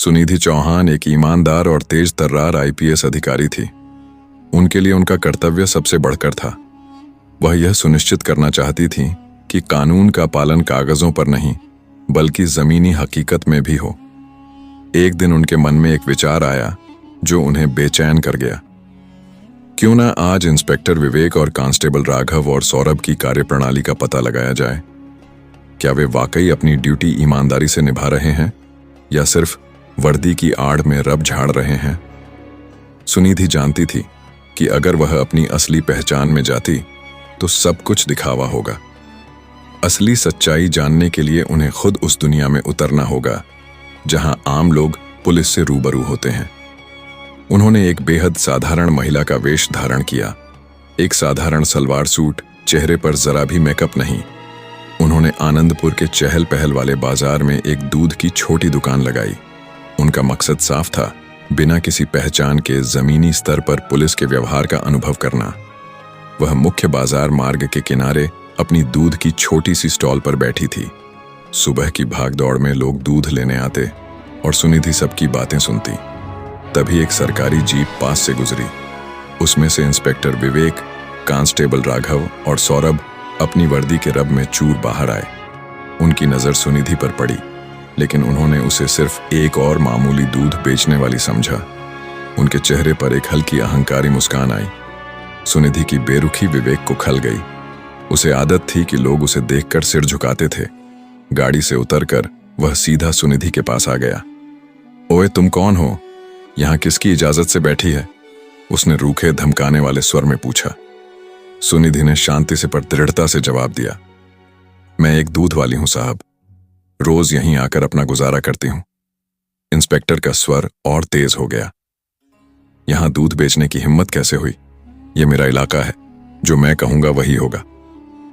सुनिधि चौहान एक ईमानदार और तेज तर्रार आईपीएस अधिकारी थी। उनके लिए उनका कर्तव्य सबसे बढ़कर था। वह यह सुनिश्चित करना चाहती थी कि कानून का पालन कागजों पर नहीं बल्कि जमीनी हकीकत में भी हो। एक दिन उनके मन में एक विचार आया जो उन्हें बेचैन कर गया। क्यों ना आज इंस्पेक्टर विवेक और कांस्टेबल राघव और सौरभ की कार्यप्रणाली का पता लगाया जाए। क्या वे वाकई अपनी ड्यूटी ईमानदारी से निभा रहे हैं या सिर्फ वर्दी की आड़ में रब झाड़ रहे हैं? सुनिधि जानती थी कि अगर वह अपनी असली पहचान में जाती तो सब कुछ दिखावा होगा। असली सच्चाई जानने के लिए उन्हें खुद उस दुनिया में उतरना होगा जहां आम लोग पुलिस से रूबरू होते हैं। उन्होंने एक बेहद साधारण महिला का वेश धारण किया। एक साधारण सलवार सूट, चेहरे पर जरा भी मेकअप नहीं। उन्होंने आनंदपुर के चहल पहल वाले बाजार में एक दूध की छोटी दुकान लगाई। उनका मकसद साफ था, बिना किसी पहचान के जमीनी स्तर पर पुलिस के व्यवहार का अनुभव करना। वह मुख्य बाजार मार्ग के किनारे अपनी दूध की छोटी सी स्टॉल पर बैठी थी। सुबह की भागदौड़ में लोग दूध लेने आते और सुनिधि सबकी बातें सुनती। तभी एक सरकारी जीप पास से गुजरी। उसमें से इंस्पेक्टर विवेक, कांस्टेबल राघव और सौरभ अपनी वर्दी के रब में चूर बाहर आए। उनकी नजर सुनिधि पर पड़ी, लेकिन उन्होंने उसे सिर्फ एक और मामूली दूध बेचने वाली समझा। उनके चेहरे पर एक हल्की अहंकारी मुस्कान आई। सुनिधि की बेरुखी विवेक को खल गई। उसे आदत थी कि लोग उसे देखकर सिर झुकाते थे। गाड़ी से उतरकर वह सीधा सुनिधि के पास आ गया। ओए, तुम कौन हो? यहां किसकी इजाजत से बैठी है? उसने रूखे धमकाने वाले स्वर में पूछा। सुनिधि ने शांति से पर दृढ़ता से जवाब दिया, मैं एक दूध वाली हूं साहब, रोज यहीं आकर अपना गुजारा करती हूं। इंस्पेक्टर का स्वर और तेज हो गया। यहां दूध बेचने की हिम्मत कैसे हुई? यह मेरा इलाका है, जो मैं कहूंगा वही होगा।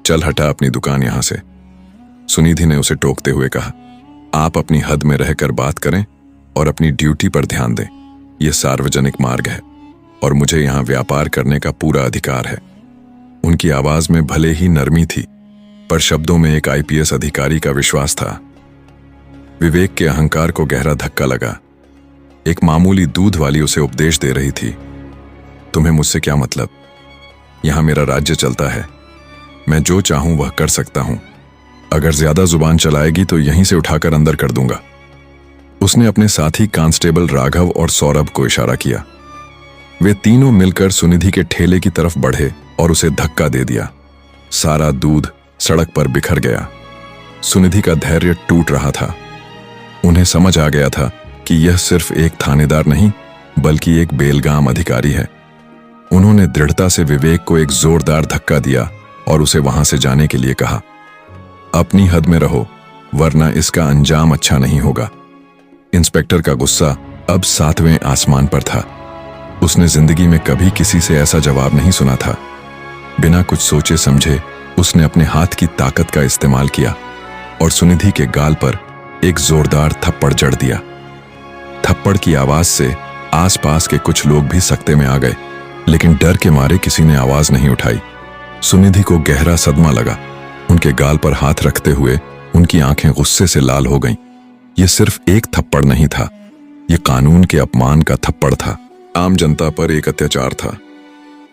चल हटा अपनी दुकान यहां से। सुनिधि ने उसे टोकते हुए कहा, आप अपनी हद में रहकर बात करें और अपनी ड्यूटी पर ध्यान दें। यह सार्वजनिक मार्ग है और मुझे यहां व्यापार करने का पूरा अधिकार है। उनकी आवाज में भले ही नरमी थी, पर शब्दों में एक आईपीएस अधिकारी का विश्वास था। विवेक के अहंकार को गहरा धक्का लगा। एक मामूली दूध वाली उसे उपदेश दे रही थी। तुम्हें मुझसे क्या मतलब? यहां मेरा राज्य चलता है। मैं जो चाहूं वह कर सकता हूं। अगर ज्यादा जुबान चलाएगी तो यहीं से उठाकर अंदर कर दूंगा। उसने अपने साथी कांस्टेबल राघव और सौरभ को इशारा किया। वे तीनों मिलकर सुनिधि के ठेले की तरफ बढ़े और उसे धक्का दे दिया। सारा दूध सड़क पर बिखर गया। सुनिधि का धैर्य टूट रहा था। उन्हें समझ आ गया था कि यह सिर्फ एक थानेदार नहीं बल्कि एक बेलगाम अधिकारी है। उन्होंने दृढ़ता से विवेक को एक जोरदार धक्का दिया और उसे वहां से जाने के लिए कहा। अपनी हद में रहो, वरना इसका अंजाम अच्छा नहीं होगा। इंस्पेक्टर का गुस्सा अब 7वें आसमान पर था। उसने जिंदगी में कभी किसी से ऐसा जवाब नहीं सुना था। बिना कुछ सोचे समझे उसने अपने हाथ की ताकत का इस्तेमाल किया और सुनिधि के गाल पर एक जोरदार थप्पड़ जड़ दिया। थप्पड़ की आवाज से आसपास के कुछ लोग भी सकते में आ गए, लेकिन डर के मारे किसी ने आवाज नहीं उठाई। सुनिधि को गहरा सदमा लगा। उनके गाल पर हाथ रखते हुए उनकी आंखें गुस्से से लाल हो गईं। यह सिर्फ एक थप्पड़ नहीं था, यह कानून के अपमान का थप्पड़ था। आम जनता पर एक अत्याचार था।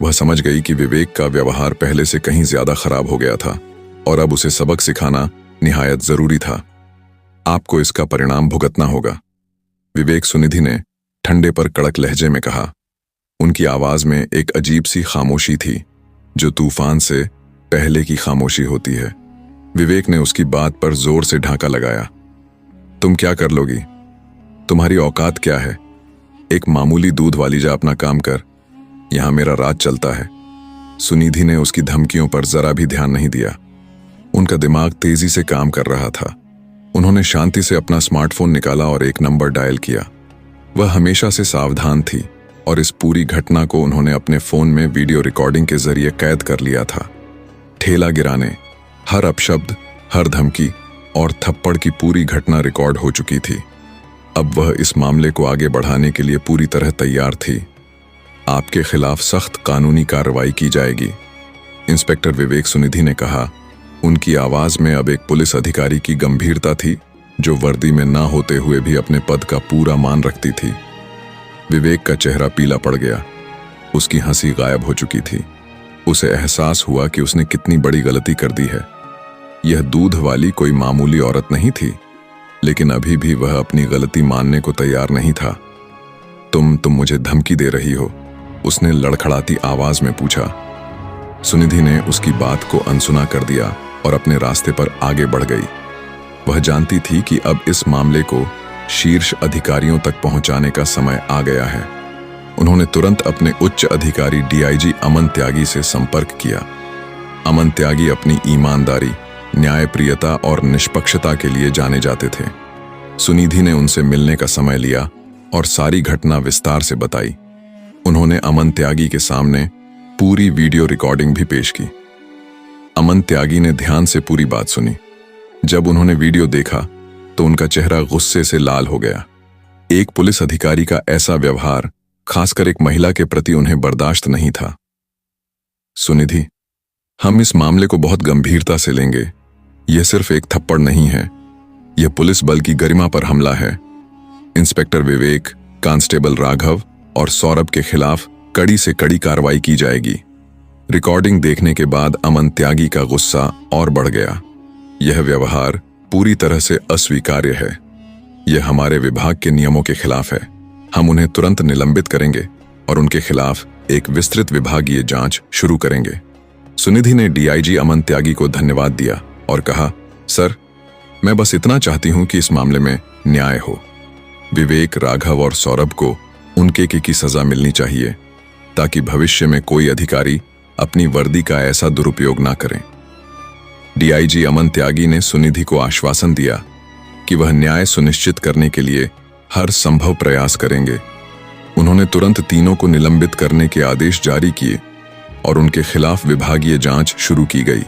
वह समझ गई कि विवेक का व्यवहार पहले से कहीं ज्यादा खराब हो गया था और अब उसे सबक सिखाना निहायत जरूरी था। आपको इसका परिणाम भुगतना होगा, विवेक सुनिधि ने ठंडे पर कड़क लहजे में कहा। उनकी आवाज में एक अजीब सी खामोशी थी, जो तूफान से पहले की खामोशी होती है। विवेक ने उसकी बात पर जोर से ढाका लगाया। तुम क्या कर लोगी? तुम्हारी औकात क्या है? एक मामूली दूध वाली जा अपना काम कर, यहां मेरा राज चलता है। सुनिधि ने उसकी धमकियों पर जरा भी ध्यान नहीं दिया। उनका दिमाग तेजी से काम कर रहा था। उन्होंने शांति से अपना स्मार्टफोन निकाला और एक नंबर डायल किया। वह हमेशा से सावधान थी और इस पूरी घटना को उन्होंने अपने फोन में वीडियो रिकॉर्डिंग के जरिए कैद कर लिया था। ठेला गिराने, हर अपशब्द, हर धमकी और थप्पड़ की पूरी घटना रिकॉर्ड हो चुकी थी। अब वह इस मामले को आगे बढ़ाने के लिए पूरी तरह तैयार थी। आपके खिलाफ सख्त कानूनी कार्रवाई की जाएगी, इंस्पेक्टर विवेक सुनिधि ने कहा। उनकी आवाज में अब एक पुलिस अधिकारी की गंभीरता थी जो वर्दी में ना होते हुए भी अपने पद का पूरा मान रखती थी। विवेक का चेहरा पीला पड़ गया। उसकी हंसी गायब हो चुकी थी। उसे एहसास हुआ कि उसने कितनी बड़ी गलती कर दी है। यह दूध वाली कोई मामूली औरत नहीं थी, लेकिन अभी भी वह अपनी गलती मानने को तैयार नहीं था। तुम मुझे धमकी दे रही हो? उसने लड़खड़ाती आवाज में पूछा। सुनिधि ने उसकी बात को अनसुना कर दिया और अपने रास्ते पर आगे बढ़ गई। वह जानती थी कि अब इस मामले को शीर्ष अधिकारियों तक पहुंचाने का समय आ गया है। उन्होंने तुरंत अपने उच्च अधिकारी डीआईजी अमन त्यागी से संपर्क किया। अमन त्यागी अपनी ईमानदारी, न्यायप्रियता और निष्पक्षता के लिए जाने जाते थे। सुनिधि ने उनसे मिलने का समय लिया और सारी घटना विस्तार से बताई। उन्होंने अमन त्यागी के सामने पूरी वीडियो रिकॉर्डिंग भी पेश की। अमन त्यागी ने ध्यान से पूरी बात सुनी। जब उन्होंने वीडियो देखा तो उनका चेहरा गुस्से से लाल हो गया। एक पुलिस अधिकारी का ऐसा व्यवहार, खासकर एक महिला के प्रति, उन्हें बर्दाश्त नहीं था। सुनिधि, हम इस मामले को बहुत गंभीरता से लेंगे। यह सिर्फ एक थप्पड़ नहीं है, यह पुलिस बल की गरिमा पर हमला है। इंस्पेक्टर विवेक, कांस्टेबल राघव और सौरभ के खिलाफ कड़ी से कड़ी कार्रवाई की जाएगी। रिकॉर्डिंग देखने के बाद अमन त्यागी का गुस्सा और बढ़ गया। यह व्यवहार पूरी तरह से अस्वीकार्य है। यह हमारे विभाग के नियमों के खिलाफ है। हम उन्हें तुरंत निलंबित करेंगे और उनके खिलाफ एक विस्तृत विभागीय जांच शुरू करेंगे। सुनिधि ने डीआईजी अमन त्यागी को धन्यवाद दिया और कहा, सर, मैं बस इतना चाहती हूं कि इस मामले में न्याय हो। विवेक, राघव और सौरभ को उनके की सजा मिलनी चाहिए, ताकि भविष्य में कोई अधिकारी अपनी वर्दी का ऐसा दुरुपयोग ना करें। डीआईजी अमन त्यागी ने सुनिधि को आश्वासन दिया कि वह न्याय सुनिश्चित करने के लिए हर संभव प्रयास करेंगे। उन्होंने तुरंत तीनों को निलंबित करने के आदेश जारी किए और उनके खिलाफ विभागीय जांच शुरू की गई।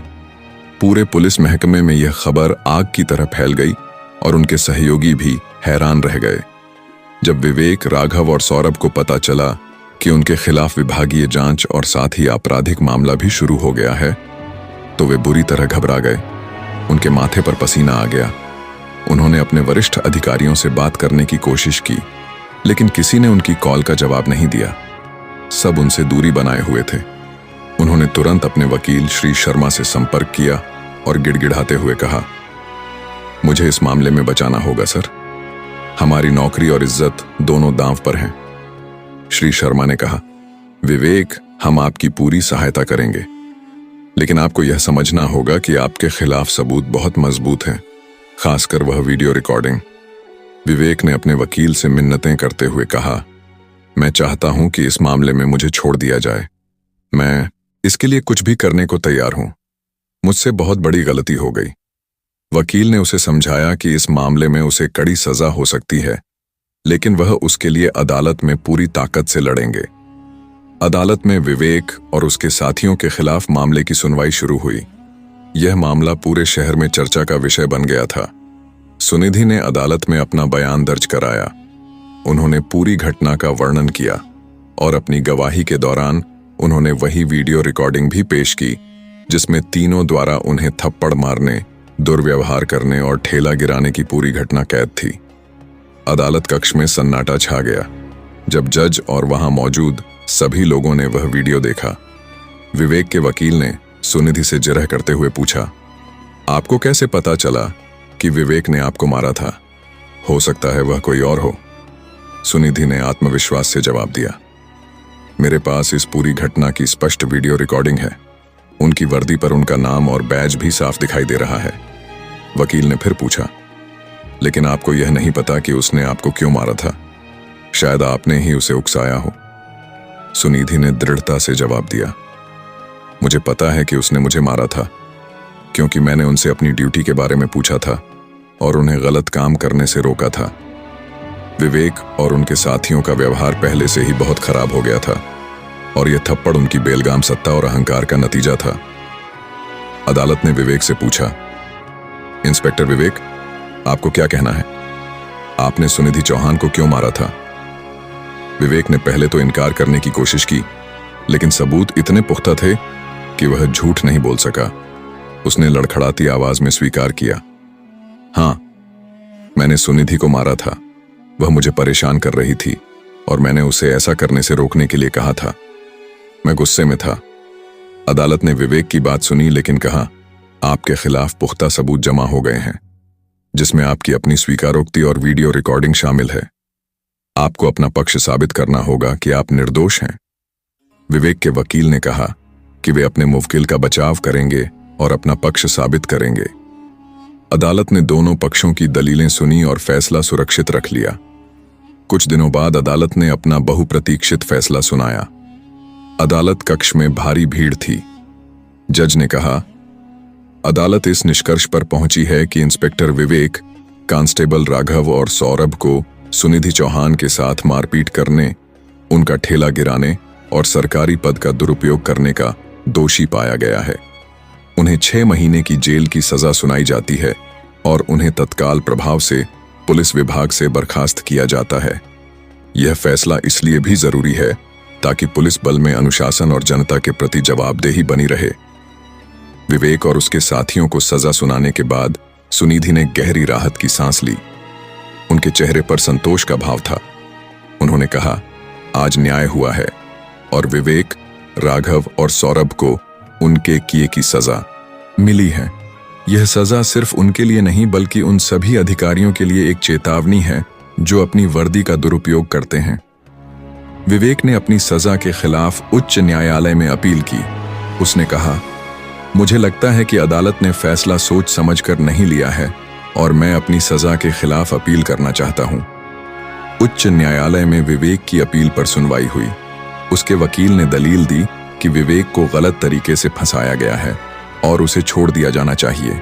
पूरे पुलिस महकमे में यह खबर आग की तरह फैल गई और उनके सहयोगी भी हैरान रह गए। जब विवेक, राघव और सौरभ को पता चला कि उनके खिलाफ विभागीय जांच और साथ ही आपराधिक मामला भी शुरू हो गया है, तो वे बुरी तरह घबरा गए। उनके माथे पर पसीना आ गया। उन्होंने अपने वरिष्ठ अधिकारियों से बात करने की कोशिश की, लेकिन किसी ने उनकी कॉल का जवाब नहीं दिया। सब उनसे दूरी बनाए हुए थे। उन्होंने तुरंत अपने वकील श्री शर्मा से संपर्क किया और गिड़गिड़ाते हुए कहा, मुझे इस मामले में बचाना होगा सर। हमारी नौकरी और इज्जत दोनों दांव पर हैं। श्री शर्मा ने कहा, विवेक, हम आपकी पूरी सहायता करेंगे, लेकिन आपको यह समझना होगा कि आपके खिलाफ सबूत बहुत मजबूत हैं, खासकर वह वीडियो रिकॉर्डिंग। विवेक ने अपने वकील से मिन्नतें करते हुए कहा, मैं चाहता हूं कि इस मामले में मुझे छोड़ दिया जाए। मैं इसके लिए कुछ भी करने को तैयार हूं। मुझसे बहुत बड़ी गलती हो गई। वकील ने उसे समझाया कि इस मामले में उसे कड़ी सजा हो सकती है, लेकिन वह उसके लिए अदालत में पूरी ताकत से लड़ेंगे। अदालत में विवेक और उसके साथियों के खिलाफ मामले की सुनवाई शुरू हुई। यह मामला पूरे शहर में चर्चा का विषय बन गया था। सुनिधि ने अदालत में अपना बयान दर्ज कराया। उन्होंने पूरी घटना का वर्णन किया और अपनी गवाही के दौरान उन्होंने वही वीडियो रिकॉर्डिंग भी पेश की जिसमें तीनों द्वारा उन्हें थप्पड़ मारने, दुर्व्यवहार करने और ठेला गिराने की पूरी घटना कैद थी। अदालत कक्ष में सन्नाटा छा गया जब जज और वहां मौजूद सभी लोगों ने वह वीडियो देखा। विवेक के वकील ने सुनिधि से जिरह करते हुए पूछा, आपको कैसे पता चला कि विवेक ने आपको मारा था? हो सकता है वह कोई और हो। सुनिधि ने आत्मविश्वास से जवाब दिया, मेरे पास इस पूरी घटना की स्पष्ट वीडियो रिकॉर्डिंग है। उनकी वर्दी पर उनका नाम और बैज भी साफ दिखाई दे रहा है। वकील ने फिर पूछा, लेकिन आपको यह नहीं पता कि उसने आपको क्यों मारा था? शायद आपने ही उसे उकसाया हो। सुनिधि ने दृढ़ता से जवाब दिया, मुझे पता है कि उसने मुझे मारा था, क्योंकि मैंने उनसे अपनी ड्यूटी के बारे में पूछा था और उन्हें गलत काम करने से रोका था। विवेक और उनके साथियों का व्यवहार पहले से ही बहुत खराब हो गया था और यह थप्पड़ उनकी बेलगाम सत्ता और अहंकार का नतीजा था। अदालत ने विवेक से पूछा, इंस्पेक्टर विवेक, आपको क्या कहना है? आपने सुनिधि चौहान को क्यों मारा था? विवेक ने पहले तो इनकार करने की कोशिश की, लेकिन सबूत इतने पुख्ता थे कि वह झूठ नहीं बोल सका। उसने लड़खड़ाती आवाज में स्वीकार किया, हाँ, मैंने सुनिधि को मारा था। वह मुझे परेशान कर रही थी और मैंने उसे ऐसा करने से रोकने के लिए कहा था। मैं गुस्से में था। अदालत ने विवेक की बात सुनी लेकिन कहा, आपके खिलाफ पुख्ता सबूत जमा हो गए हैं, जिसमें आपकी अपनी स्वीकारोक्ति और वीडियो रिकॉर्डिंग शामिल है। आपको अपना पक्ष साबित करना होगा कि आप निर्दोष हैं। विवेक के वकील ने कहा कि वे अपने मुवक्किल का बचाव करेंगे और अपना पक्ष साबित करेंगे। अदालत ने दोनों पक्षों की दलीलें सुनी और फैसला सुरक्षित रख लिया। कुछ दिनों बाद अदालत ने अपना बहुप्रतीक्षित फैसला सुनाया। अदालत कक्ष में भारी भीड़ थी। जज ने कहा, अदालत इस निष्कर्ष पर पहुंची है कि इंस्पेक्टर विवेक, कांस्टेबल राघव और सौरभ को सुनिधि चौहान के साथ मारपीट करने, उनका ठेला गिराने और सरकारी पद का दुरुपयोग करने का दोषी पाया गया है। उन्हें 6 महीने की जेल की सजा सुनाई जाती है और उन्हें तत्काल प्रभाव से पुलिस विभाग से बर्खास्त किया जाता है। यह फैसला इसलिए भी जरूरी है ताकि पुलिस बल में अनुशासन और जनता के प्रति जवाबदेही बनी रहे। विवेक और उसके साथियों को सजा सुनाने के बाद सुनिधि ने गहरी राहत की सांस ली। उनके चेहरे पर संतोष का भाव था। उन्होंने कहा, आज न्याय हुआ है और विवेक, राघव और सौरभ को उनके किए की सजा मिली है। यह सजा सिर्फ उनके लिए नहीं बल्कि उन सभी अधिकारियों के लिए एक चेतावनी है जो अपनी वर्दी का दुरुपयोग करते हैं। विवेक ने अपनी सजा के खिलाफ उच्च न्यायालय में अपील की। उसने कहा, मुझे लगता है कि अदालत ने फैसला सोच समझकर नहीं लिया है और मैं अपनी सजा के खिलाफ अपील करना चाहता हूं। उच्च न्यायालय में विवेक की अपील पर सुनवाई हुई। उसके वकील ने दलील दी कि विवेक को गलत तरीके से फंसाया गया है और उसे छोड़ दिया जाना चाहिए,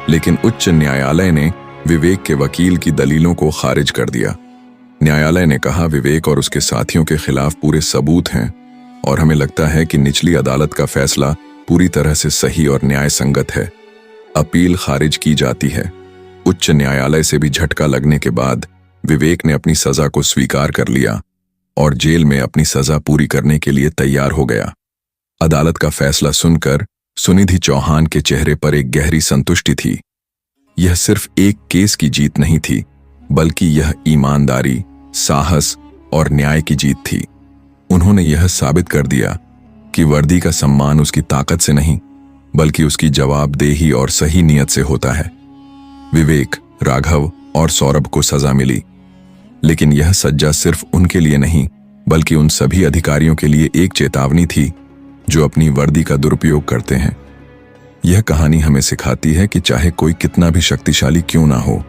लेकिन उच्च न्यायालय ने विवेक के वकील की दलीलों को खारिज कर दिया। न्यायालय ने कहा, विवेक और उसके साथियों के खिलाफ पूरे सबूत हैं और हमें लगता है कि निचली अदालत का फैसला पूरी तरह से सही और न्याय संगत है। अपील खारिज की जाती है। उच्च न्यायालय से भी झटका लगने के बाद विवेक ने अपनी सजा को स्वीकार कर लिया और जेल में अपनी सजा पूरी करने के लिए तैयार हो गया। अदालत का फैसला सुनकर सुनिधि चौहान के चेहरे पर एक गहरी संतुष्टि थी। यह सिर्फ एक केस की जीत नहीं थी, बल्कि यह ईमानदारी, साहस और न्याय की जीत थी। उन्होंने यह साबित कर दिया कि वर्दी का सम्मान उसकी ताकत से नहीं, बल्कि उसकी जवाबदेही और सही नीयत से होता है। विवेक, राघव और सौरभ को सजा मिली, लेकिन यह सज्जा सिर्फ उनके लिए नहीं, बल्कि उन सभी अधिकारियों के लिए एक चेतावनी थी जो अपनी वर्दी का दुरुपयोग करते हैं। यह कहानी हमें सिखाती है कि चाहे कोई कितना भी शक्तिशाली क्यों ना हो,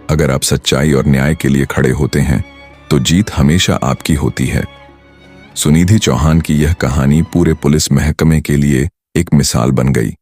अगर आप सच्चाई और न्याय के लिए खड़े होते हैं तो जीत हमेशा आपकी होती है। सुनिधि चौहान की यह कहानी पूरे पुलिस महकमे के लिए एक मिसाल बन गई।